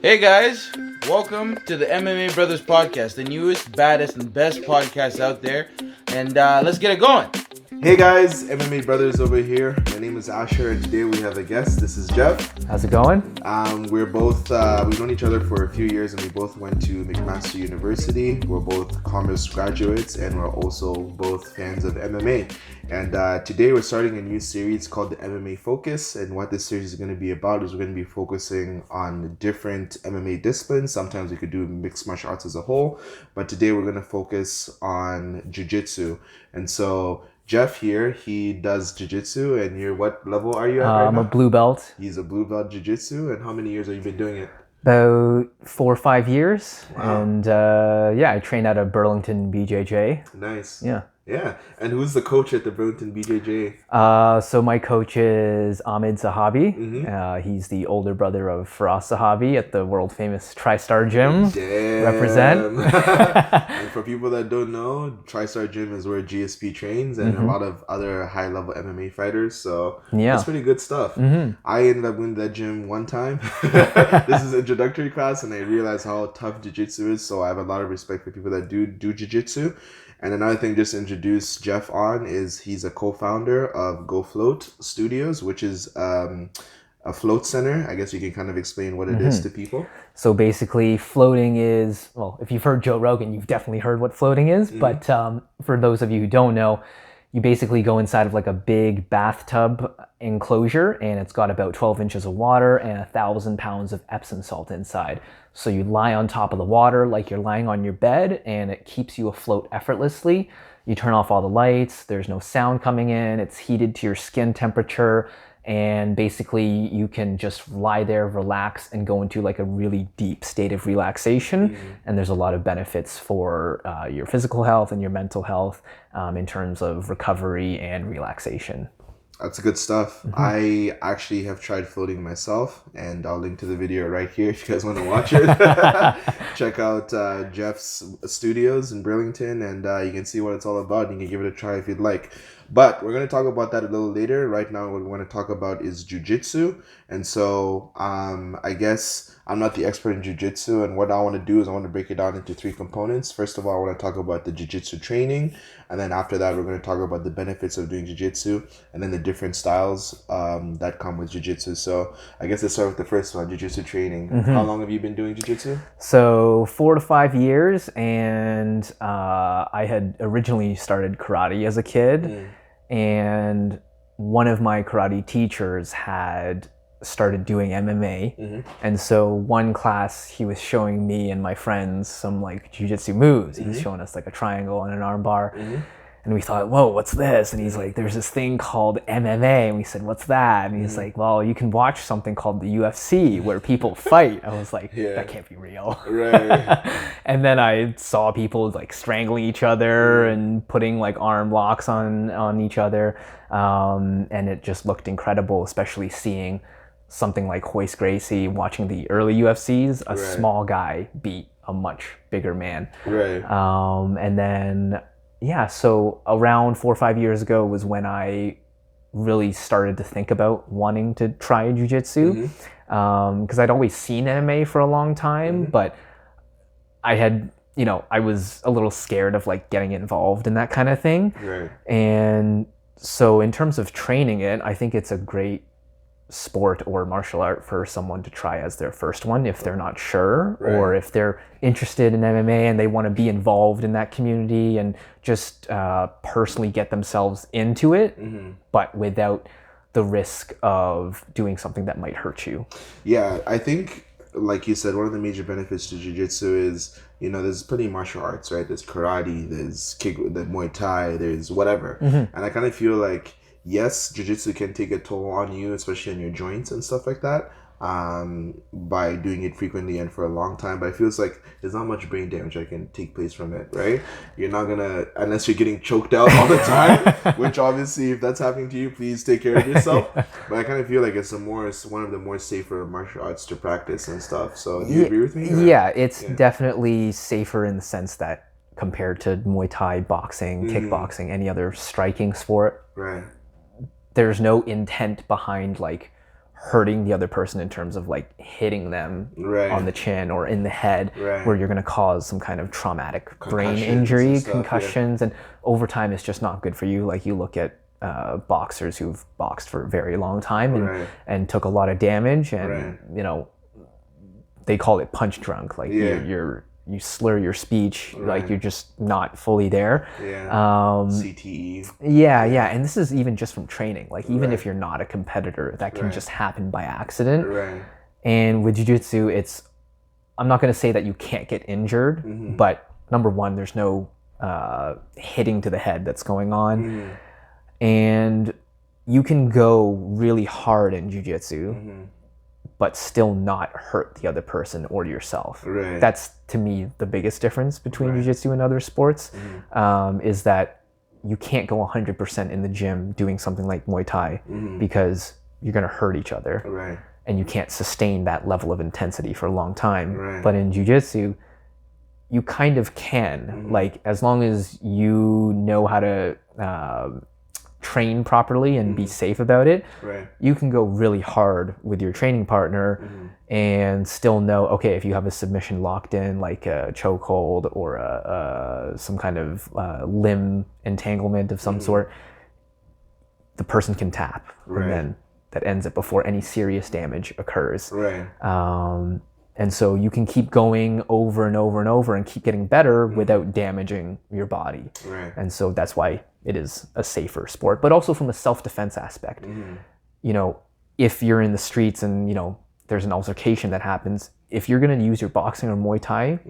Hey guys, welcome to the MMA Brothers podcast, the newest, baddest, and best podcast out there. And let's get it going. Hey guys, MMA Brothers over here. My name is Asher, and today we have a guest. This is Geoff. How's it going? We're both, we've known each other for a few years, and we both went to McMaster University. We're both commerce graduates, and we're also both fans of MMA. And today we're starting a new series called the MMA Focus. And what this series is going to be about is we're going to be focusing on different MMA disciplines. Sometimes we could do mixed martial arts as a whole, but today we're going to focus on Jiu Jitsu. And so Geoff here, he does Jiu Jitsu, and you're, what level are you at right I'm now? a blue belt. He's a blue belt Jiu Jitsu, and how many years have you been doing it? About 4 or 5 years. Wow. And I trained at a Burlington BJJ. Nice. Yeah. And who's the coach at the Burlington BJJ? So my coach is Ahmed Zahabi. Mm-hmm. He's the older brother of Firas Zahabi at the world famous TriStar Gym. Damn. Represent. And for people that don't know, TriStar Gym is where GSP trains and a lot of other high level MMA fighters. So that's pretty good stuff. I ended up going to that gym one time. This is introductory class, and I realized how tough jiu-jitsu is. So I have a lot of respect for people that do jiu-jitsu. And another thing, just to introduce Geoff on, is he's a co-founder of Go Float Studios, which is a float center. I guess you can kind of explain what it is to people. So basically, floating is, well, if you've heard Joe Rogan, you've definitely heard what floating is. But for those of you who don't know, you basically go inside of like a big bathtub enclosure, and it's got about 12 inches of water and 1,000 pounds of Epsom salt inside. So you lie on top of the water like you're lying on your bed, and it keeps you afloat effortlessly. You turn off all the lights, there's no sound coming in, it's heated to your skin temperature, and basically you can just lie there, relax, and go into like a really deep state of relaxation. And there's a lot of benefits for your physical health and your mental health in terms of recovery and relaxation. That's good stuff. I actually have tried floating myself, and I'll link to the video right here if you guys want to watch it. Check out Geoff's studios in Burlington, and you can see what it's all about. You can give it a try if you'd like. But we're going to talk about that a little later. Right now, what we want to talk about is jiu-jitsu. And so I guess I'm not the expert in jiu-jitsu, and what I want to do is I want to break it down into 3 components. First of all, I want to talk about the jiu-jitsu training, and then after that, we're going to talk about the benefits of doing jiu-jitsu, and then the different styles that come with jiu-jitsu. So I guess let's start with the first one, jiu-jitsu training. How long have you been doing jiu-jitsu? So 4 to 5 years, and I had originally started karate as a kid, and one of my karate teachers had started doing MMA, and so one class he was showing me and my friends some like jiu-jitsu moves. He was showing us like a triangle and an arm bar, and we thought, whoa, what's this? And he's like, there's this thing called MMA. And we said, what's that? And he's like, well, you can watch something called the UFC where people fight. I was like, that can't be real. Right. And then I saw people like strangling each other and putting like arm locks on each other. And it just looked incredible, especially seeing something like Royce Gracie, watching the early UFCs, a small guy beat a much bigger man. Right. And then, so around 4 or 5 years ago was when I really started to think about wanting to try jiu-jitsu. Because I'd always seen MMA for a long time, but I had, I was a little scared of like getting involved in that kind of thing. Right. And so in terms of training it, I think it's a great sport or martial art for someone to try as their first one if they're not sure, or if they're interested in MMA and they want to be involved in that community and just personally get themselves into it, but without the risk of doing something that might hurt you. Yeah, I think, like you said, one of the major benefits to jiu-jitsu is, there's plenty of martial arts, right? There's karate, there's the Muay Thai, there's whatever. And I kind of feel like, yes, jiu-jitsu can take a toll on you, especially on your joints and stuff like that, by doing it frequently and for a long time. But it feels like there's not much brain damage that can take place from it, right? You're not gonna, unless you're getting choked out all the time, which obviously if that's happening to you, please take care of yourself. But I kind of feel like it's one of the more safer martial arts to practice and stuff. So do you agree with me? Or? Yeah, it's definitely safer in the sense that compared to Muay Thai, boxing, kickboxing, any other striking sport, right, there's no intent behind like hurting the other person in terms of like hitting them Right. on the chin or in the head, Right. where you're going to cause some kind of traumatic brain Concussions injury, and stuff, concussions, and over time it's just not good for you. Like you look at boxers who've boxed for a very long time and, Right. and took a lot of damage, and Right. you know, they call it punch drunk. Like you slur your speech, Right. like you're just not fully there. Yeah. CTE. Yeah, and this is even just from training. Like even Right. if you're not a competitor, that can Right. just happen by accident. Right. And with jiu-jitsu, I'm not going to say that you can't get injured, Mm-hmm. but number one, there's no hitting to the head that's going on. Mm-hmm. And you can go really hard in jiu-jitsu, Mm-hmm. but still not hurt the other person or yourself. Right. That's, to me, the biggest difference between Right. jiu-jitsu and other sports, Mm-hmm. is that you can't go 100% in the gym doing something like Muay Thai, Mm-hmm. because you're going to hurt each other. Right. And you can't sustain that level of intensity for a long time. Right. But in jiu-jitsu, you kind of can. Mm-hmm. Like, as long as you know how to train properly and be safe about it, Right. you can go really hard with your training partner and still know, okay, if you have a submission locked in, like a chokehold or some kind of limb entanglement of some sort, the person can tap. Right. And then that ends it before any serious damage occurs. Right. And so you can keep going over and over and over and keep getting better without damaging your body. Right. And so that's why it is a safer sport. But also from a self-defense aspect, you know, if you're in the streets and, you know, there's an altercation that happens, if you're going to use your boxing or Muay Thai,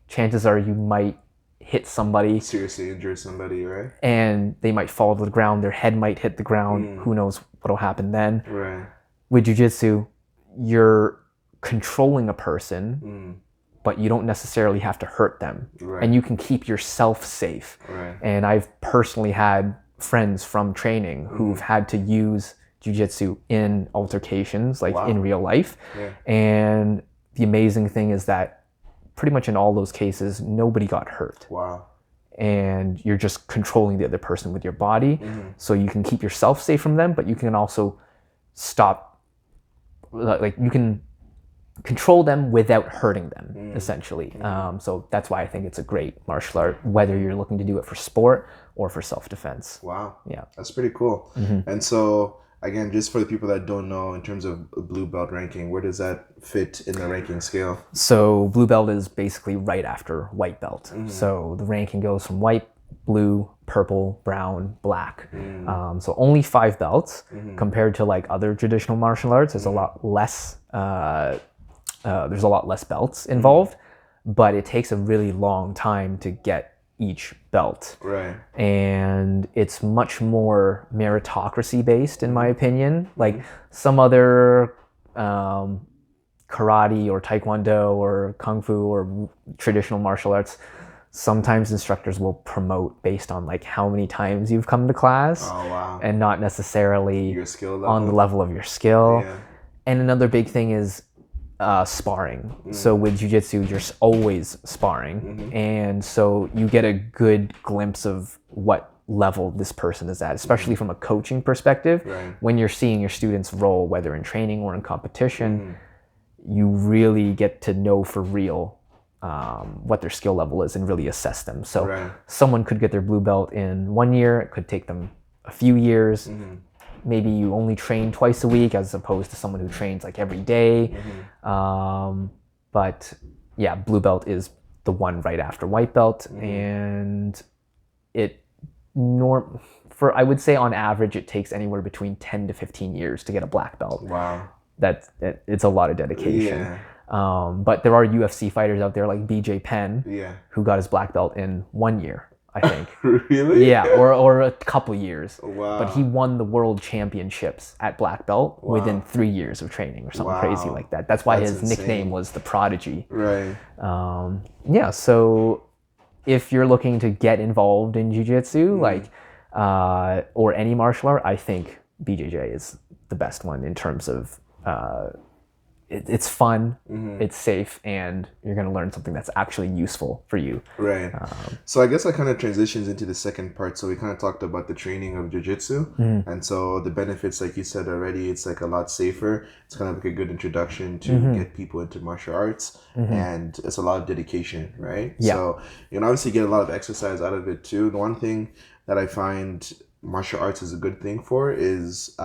chances are you might hit somebody Seriously injure somebody, right? and they might fall to the ground, their head might hit the ground. Who knows what'll happen then. Right. With jiu-jitsu, you're controlling a person, but you don't necessarily have to hurt them. Right. And you can keep yourself safe. Right. And I've personally had friends from training who've had to use jiu-jitsu in altercations, like in real life. Yeah. And the amazing thing is that pretty much in all those cases, nobody got hurt. Wow. And you're just controlling the other person with your body. So you can keep yourself safe from them, but you can also stop, like you can control them without hurting them, essentially. So that's why I think it's a great martial art, whether you're looking to do it for sport or for self-defense. Wow. Yeah. That's pretty cool. And so, again, just for the people that don't know, in terms of blue belt ranking, where does that fit in the ranking scale? So blue belt is basically right after white belt. So the ranking goes from white, blue, purple, brown, black. So only 5 belts compared to like other traditional martial arts. There's a lot less. There's a lot less belts involved, but it takes a really long time to get each belt. Right. And it's much more meritocracy based, in my opinion. Like some other karate or taekwondo or kung fu or traditional martial arts, sometimes instructors will promote based on like how many times you've come to class. Oh, wow. And not necessarily Your skill level. on the level of your skill. Yeah. And another big thing is sparring. So with jiu-jitsu, you're always sparring. And so you get a good glimpse of what level this person is at, especially from a coaching perspective. Right. When you're seeing your students roll, whether in training or in competition, you really get to know for real what their skill level is and really assess them. So someone could get their blue belt in 1 year, it could take them a few years. Maybe you only train twice a week as opposed to someone who trains like every day. But yeah, blue belt is the one right after white belt. And I would say on average, it takes anywhere between 10 to 15 years to get a black belt. Wow. It's a lot of dedication. Yeah. But there are UFC fighters out there like BJ Penn, who got his black belt in 1 year, I think. Really? Yeah, or a couple years. Wow. But he won the world championships at black belt within 3 years of training or something crazy like that. That's why his nickname was the Prodigy. Right. Yeah, so if you're looking to get involved in jiu-jitsu, like, or any martial art, I think BJJ is the best one in terms of it's fun, it's safe, and you're going to learn something that's actually useful for you. Right. So I guess that kind of transitions into the second part. So we kind of talked about the training of jiu-jitsu. And so the benefits, like you said already, it's like a lot safer. It's kind of like a good introduction to get people into martial arts. And it's a lot of dedication, right? Yeah. So you can obviously get a lot of exercise out of it too. The one thing that I find martial arts is a good thing for is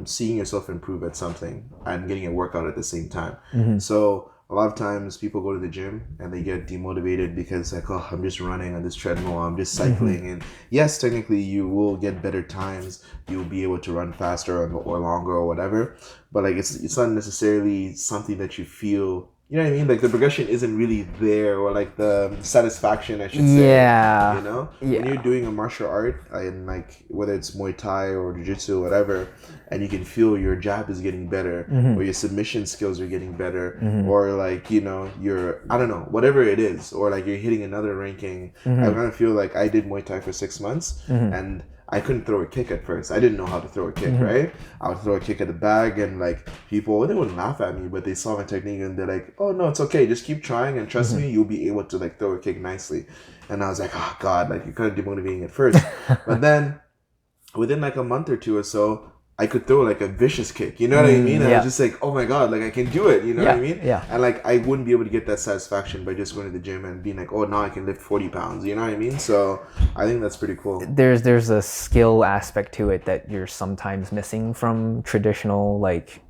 seeing yourself improve at something and getting a workout at the same time. So a lot of times people go to the gym and they get demotivated because like, oh, I'm just running on this treadmill, I'm just cycling. And yes, technically you will get better times, you'll be able to run faster or longer or whatever, but like it's not necessarily something that you feel, you know what I mean? Like the progression isn't really there, or like the satisfaction, I should say. Yeah. You know? Yeah. When you're doing a martial art, and like whether it's Muay Thai or Jiu-Jitsu or whatever, and you can feel your jab is getting better, or your submission skills are getting better, or like, you know, your, I don't know, whatever it is, or like you're hitting another ranking. I kind of feel like I did Muay Thai for 6 months, and I couldn't throw a kick at first. I didn't know how to throw a kick, right? I would throw a kick at the bag, and like people, they wouldn't laugh at me, but they saw my technique and they're like, oh no, it's okay. Just keep trying and trust me, you'll be able to like throw a kick nicely. And I was like, oh God, like you're kind of demotivating at first. But then within like a month or two or so, I could throw like a vicious kick, you know what I mean? And I was just like, oh my God, like I can do it, you know what I mean? Yeah. And like I wouldn't be able to get that satisfaction by just going to the gym and being like, oh, now I can lift 40 pounds, you know what I mean? So I think that's pretty cool. There's a skill aspect to it that you're sometimes missing from traditional like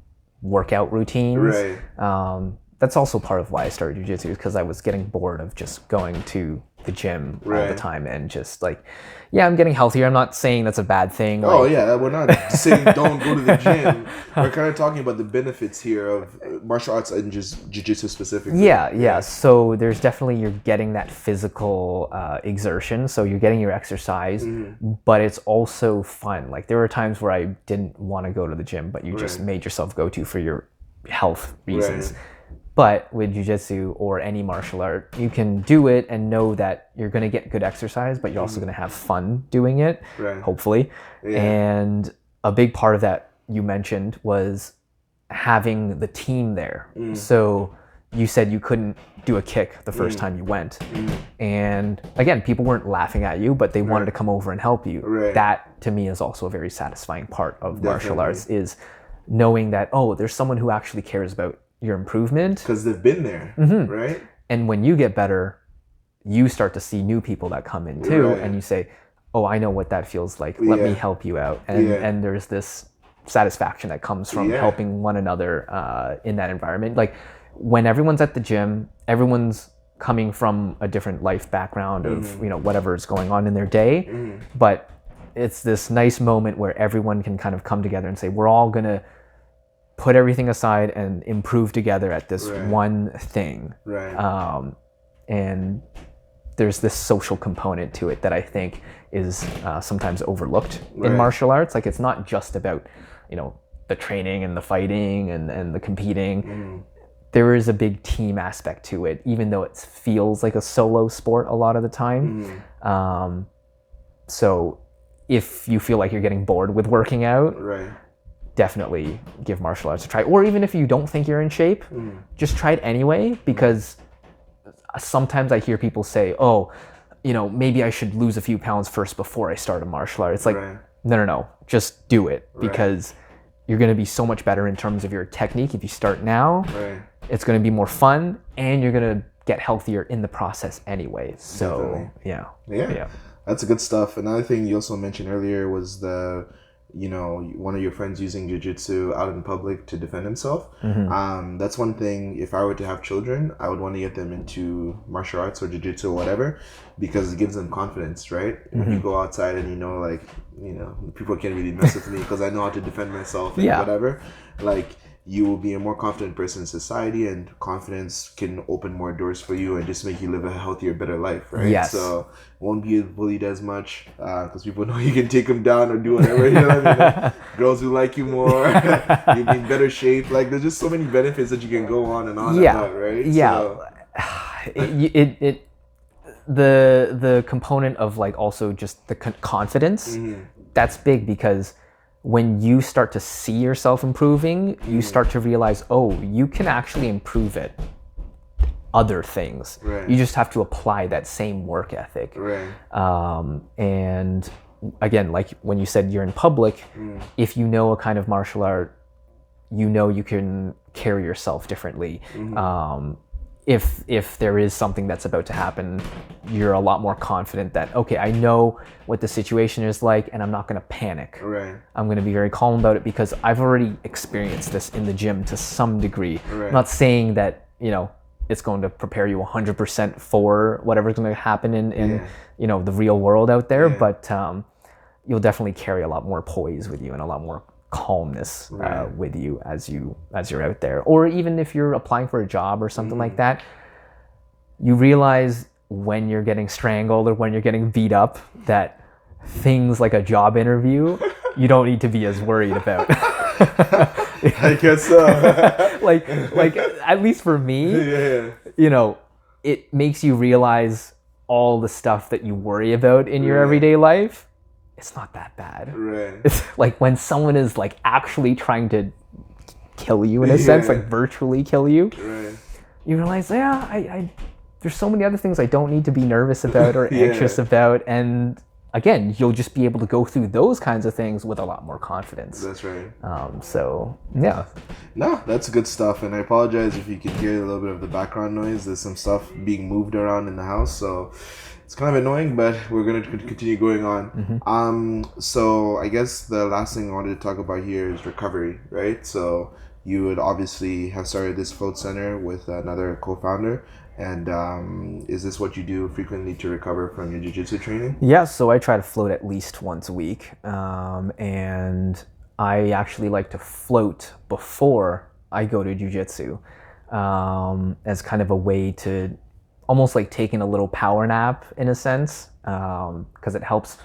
workout routines. Right. That's also part of why I started jiu-jitsu, because I was getting bored of just going to the gym all the time and just like, yeah, I'm getting healthier. I'm not saying that's a bad thing. Oh yeah, we're not saying don't go to the gym. We're kind of talking about the benefits here of martial arts and just jiu-jitsu specifically. Yeah. So there's definitely, you're getting that physical exertion. So you're getting your exercise, but it's also fun. Like there were times where I didn't want to go to the gym, but you just made yourself go to for your health reasons. But with jiu-jitsu or any martial art, you can do it and know that you're going to get good exercise, but you're also going to have fun doing it, hopefully. And a big part of that you mentioned was having the team there. So you said you couldn't do a kick the first time you went. And again, people weren't laughing at you, but they wanted to come over and help you. That to me is also a very satisfying part of martial arts, is knowing that, oh, there's someone who actually cares about your improvement, because they've been there, right? And when you get better, you start to see new people that come in too, and you say, oh, I know what that feels like, let me help you out. And there's this satisfaction that comes from helping one another in that environment. Like when everyone's at the gym, everyone's coming from a different life background of you know, whatever is going on in their day, but it's this nice moment where everyone can kind of come together and say, we're all gonna put everything aside and improve together at this one thing. And there's this social component to it that I think is sometimes overlooked in martial arts. Like it's not just about, you know, the training and the fighting and the competing. There is a big team aspect to it, even though it feels like a solo sport a lot of the time. So if you feel like you're getting bored with working out, definitely give martial arts a try. Or even if you don't think you're in shape, just try it anyway, because sometimes I hear people say, oh, you know, maybe I should lose a few pounds first before I start a martial art. It's like, no, just do it, because you're going to be so much better in terms of your technique if you start now. It's going to be more fun, and you're going to get healthier in the process anyway. So yeah. That's good stuff. Another thing you also mentioned earlier was one of your friends using jiu-jitsu out in public to defend himself. That's one thing, if I were to have children, I would want to get them into martial arts or jiu-jitsu or whatever, because it gives them confidence, right? When you go outside and you know, like, you know, people can't really mess with me because I know how to defend myself and whatever, like, you will be a more confident person in society, and confidence can open more doors for you and just make you live a healthier, better life, right? So won't be bullied as much because people know you can take them down or do whatever, you know what I mean? Like, girls who like you more, you'll be in better shape. Like there's just so many benefits that you can go on and on about, right? The component of like also just the confidence, that's big, because when you start to see yourself improving, you start to realize, oh, you can actually improve at other things. Right. You just have to apply that same work ethic. Right. And again, like when you said you're in public, if you know a kind of martial art, you know you can carry yourself differently. If there is something that's about to happen, you're a lot more confident that, okay, I know what the situation is like and I'm not going to panic. Right. I'm going to be very calm about it because I've already experienced this in the gym to some degree. Right. I'm not saying that, it's going to prepare you 100% for whatever's going to happen in the real world out there, but you'll definitely carry a lot more poise with you and a lot more calmness with you as you're out there. Or even if you're applying for a job or something like that, you realize when you're getting strangled or when you're getting beat up that things like a job interview you don't need to be as worried about. I guess so. like at least for me, it makes you realize all the stuff that you worry about in your everyday life. It's not that bad. Right. It's like when someone is like actually trying to kill you in a sense, like virtually kill you. Right. You realize, I there's so many other things I don't need to be nervous about or anxious about, and again, you'll just be able to go through those kinds of things with a lot more confidence. That's right. So yeah. No, that's good stuff. And I apologize if you can hear a little bit of the background noise. There's some stuff being moved around in the house, so it's kind of annoying, but we're going to continue going on. So I guess the last thing I wanted to talk about here is recovery, right? So you would obviously have started this float center with another co-founder. And is this what you do frequently to recover from your jiu-jitsu training? Yeah, so I try to float at least once a week. And I actually like to float before I go to jiu-jitsu as kind of a way to almost like taking a little power nap in a sense, because it helps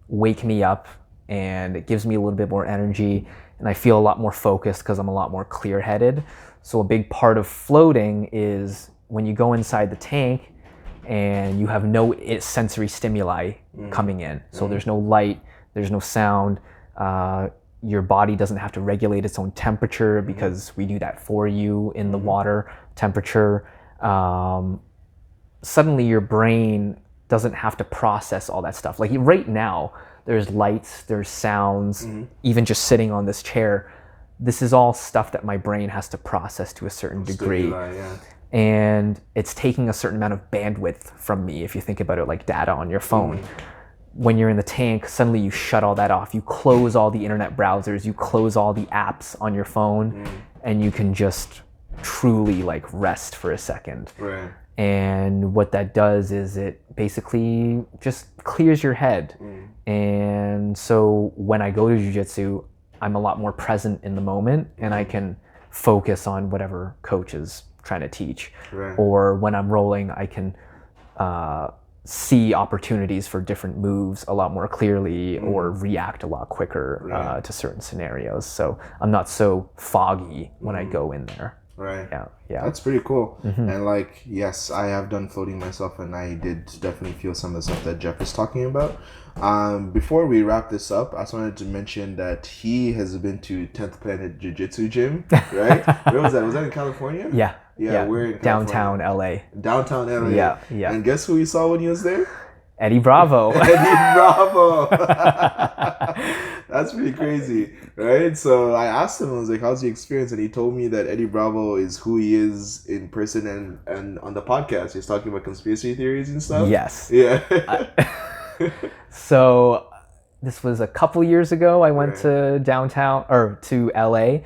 wake me up and it gives me a little bit more energy and I feel a lot more focused because I'm a lot more clear-headed. So a big part of floating is when you go inside the tank and you have no sensory stimuli coming in. So there's no light, there's no sound, your body doesn't have to regulate its own temperature because we do that for you in the water temperature. Suddenly your brain doesn't have to process all that stuff. Like right now, there's lights, there's sounds, even just sitting on this chair. This is all stuff that my brain has to process to a certain degree. And it's taking a certain amount of bandwidth from me if you think about it like data on your phone. When you're in the tank, suddenly you shut all that off. You close all the internet browsers, you close all the apps on your phone, and you can just truly like rest for a second. Right. And what that does is it basically just clears your head. And so when I go to jiu-jitsu, I'm a lot more present in the moment and I can focus on whatever coach is trying to teach. Right. Or when I'm rolling, I can see opportunities for different moves a lot more clearly or react a lot quicker to certain scenarios. So I'm not so foggy when I go in there. Right. Yeah. That's pretty cool. And like, yes, I have done floating myself and I did definitely feel some of the stuff that Geoff is talking about. Before we wrap this up, I just wanted to mention that he has been to 10th Planet Jiu-Jitsu Gym, right? Where was that? Was that in California? Yeah. We're in downtown LA. Downtown LA. Yeah. And guess who we saw when he was there? Eddie Bravo. Eddie Bravo. That's pretty crazy, right? So I asked him, I was like, how's the experience? And he told me that Eddie Bravo is who he is in person and on the podcast. He's talking about conspiracy theories and stuff. Yes. Yeah. So this was a couple years ago. I went to downtown or to LA,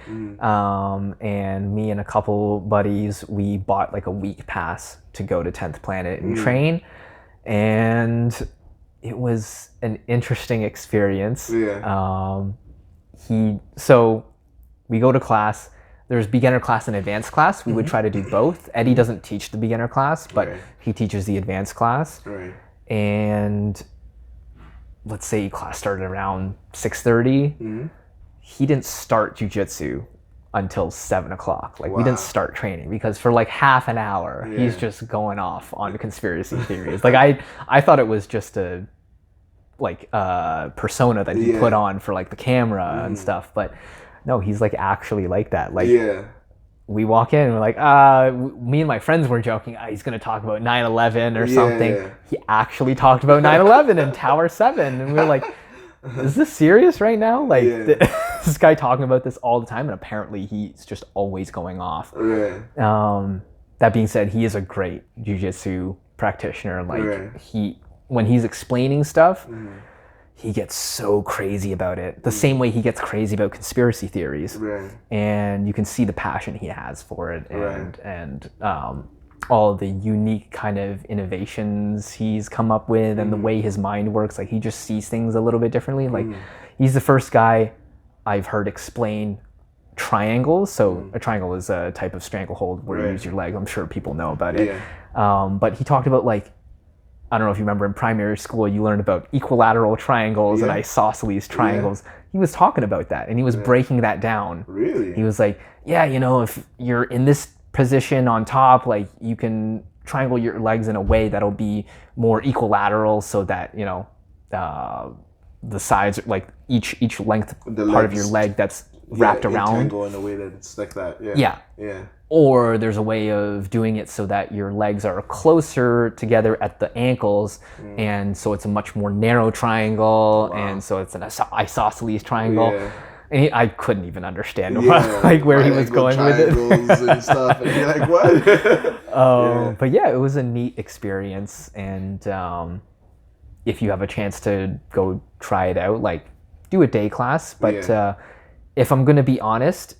and me and a couple buddies, we bought like a week pass to go to 10th Planet and train. And it was an interesting experience. So we go to class. There's beginner class and advanced class. We would try to do both. Eddie doesn't teach the beginner class, but he teaches the advanced class. And let's say class started around 6:30. He didn't start jiu-jitsu until 7:00. Like we didn't start training because for like half an hour he's just going off on conspiracy theories. Like I thought it was just a like persona that he put on for like the camera and stuff. But no, he's like actually like that. Like we walk in and we're like, me and my friends were joking, he's going to talk about 9/11 or something. Yeah. He actually talked about 9/11 in Tower 7. And we were like, is this serious right now? Like this guy talking about this all the time, and apparently he's just always going off. Right. That being said, he is a great jiu-jitsu practitioner. Like when he's explaining stuff, he gets so crazy about it. The same way he gets crazy about conspiracy theories. Right. And you can see the passion he has for it, and all the unique kind of innovations he's come up with, and the way his mind works. Like he just sees things a little bit differently. Like he's the first guy I've heard explain triangles. So a triangle is a type of stranglehold where you use your leg. I'm sure people know about it. But he talked about, like, I don't know if you remember in primary school, you learned about equilateral triangles and isosceles triangles. He was talking about that, and he was breaking that down. Really? He was like, yeah, you know, if you're in this position on top, like you can triangle your legs in a way that'll be more equilateral, so that, you know, the sides, like each length part of your leg that's wrapped around. In a way that it's like that. Yeah. Or there's a way of doing it so that your legs are closer together at the ankles, and so it's a much more narrow triangle, and so it's an isosceles triangle. And I couldn't even understand where he was going with it. And stuff, and you're like, what? But yeah, it was a neat experience, and if you have a chance to go try it out, like do a day class. But if I'm gonna be honest,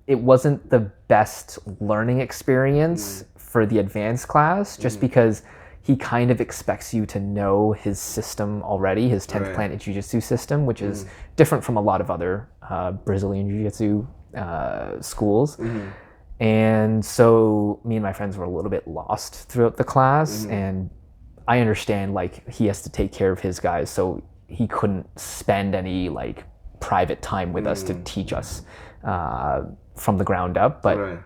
it wasn't the best learning experience for the advanced class, just because he kind of expects you to know his system already, his 10th Planet Jiu-Jitsu system, which is different from a lot of other Brazilian Jiu-Jitsu schools. And so me and my friends were a little bit lost throughout the class, and I understand, like, he has to take care of his guys, so he couldn't spend any like private time with us to teach us from the ground up. But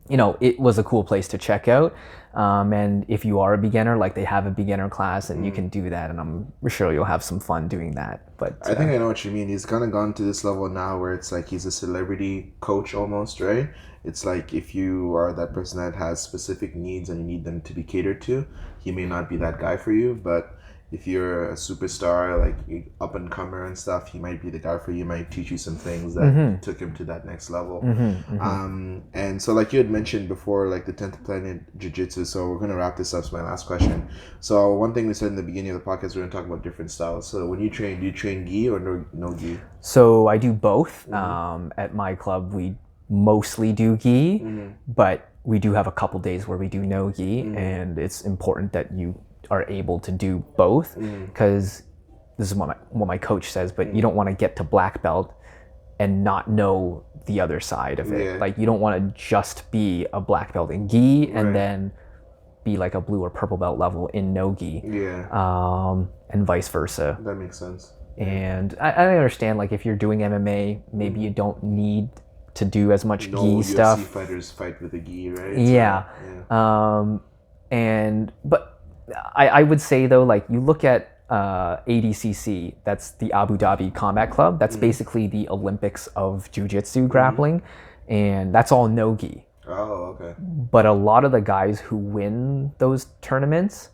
you know, it was a cool place to check out. And if you are a beginner, like, they have a beginner class, and you can do that, and I'm sure you'll have some fun doing that. But I think I know what you mean. He's kind of gone to this level now where it's like he's a celebrity coach almost, right? It's like if you are that person that has specific needs and you need them to be catered to, he may not be that guy for you. But if you're a superstar, like up and comer and stuff, he might be the guy for you. He might teach you some things that took him to that next level. And so, like you had mentioned before, like the 10th Planet Jiu-Jitsu. So we're going to wrap this up. So my last question. So one thing we said in the beginning of the podcast, we're going to talk about different styles. So when you train, do you train gi or no gi? So I do both. At my club, we mostly do gi, but we do have a couple days where we do no gi, and it's important that you are able to do both, because this is what my coach says, but you don't want to get to black belt and not know the other side of it. Like, you don't want to just be a black belt in gi and then be like a blue or purple belt level in no gi, and vice versa. That makes sense. And I understand, like, if you're doing MMA, maybe you don't need to do as much gi stuff. UFC fighters fight with a gi, right? But I would say, though, like, you look at ADCC, that's the Abu Dhabi Combat Club. That's basically the Olympics of Jiu-Jitsu grappling, and that's all no-gi. Oh, okay. But a lot of the guys who win those tournaments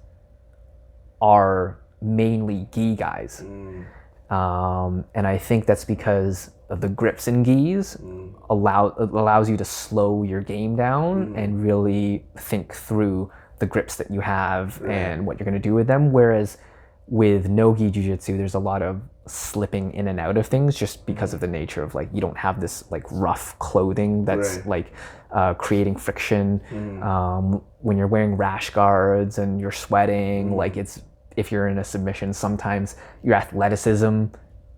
are mainly gi guys. And I think that's because of the grips in gis allows you to slow your game down and really think through the grips that you have and what you're going to do with them. Whereas with no-gi jiu-jitsu, there's a lot of slipping in and out of things, just because of the nature of, like, you don't have this like rough clothing that's like creating friction. When you're wearing rash guards and you're sweating, like, if you're in a submission, sometimes your athleticism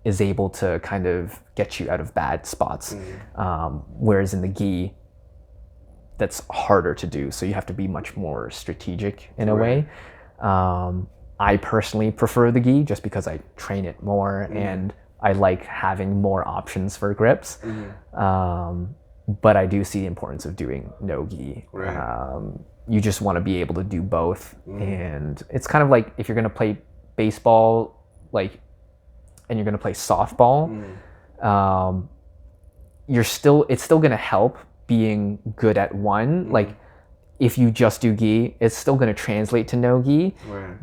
is able to kind of get you out of bad spots. Whereas in the gi, that's harder to do. So you have to be much more strategic in a way. I personally prefer the gi just because I train it more and I like having more options for grips. But I do see the importance of doing no gi. You just want to be able to do both. And it's kind of like if you're going to play baseball, like, and you're going to play softball, it's still going to help being good at one. Like, if you just do gi, it's still going to translate to no gi,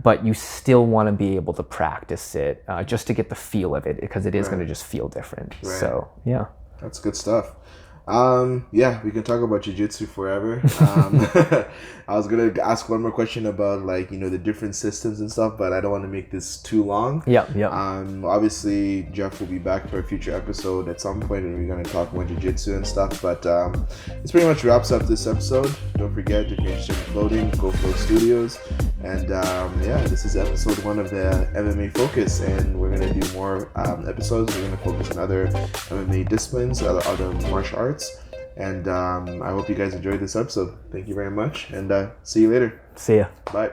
but you still want to be able to practice it just to get the feel of it, because it is going to just feel different. So, yeah. That's good stuff. Yeah, we can talk about jiu-jitsu forever. I was gonna ask one more question about, like, you know, the different systems and stuff, but I don't want to make this too long. Yeah. Obviously Geoff will be back for a future episode at some point, and we're gonna talk about jiu-jitsu and stuff. But this pretty much wraps up this episode. Don't forget, if you're interested in floating, go Float Studios. And yeah, this is episode 1 of the MMA Focus, and we're gonna do more episodes. We're gonna focus on other MMA disciplines, other martial arts. And I hope you guys enjoyed this episode. Thank you very much, and see you later. See ya. Bye.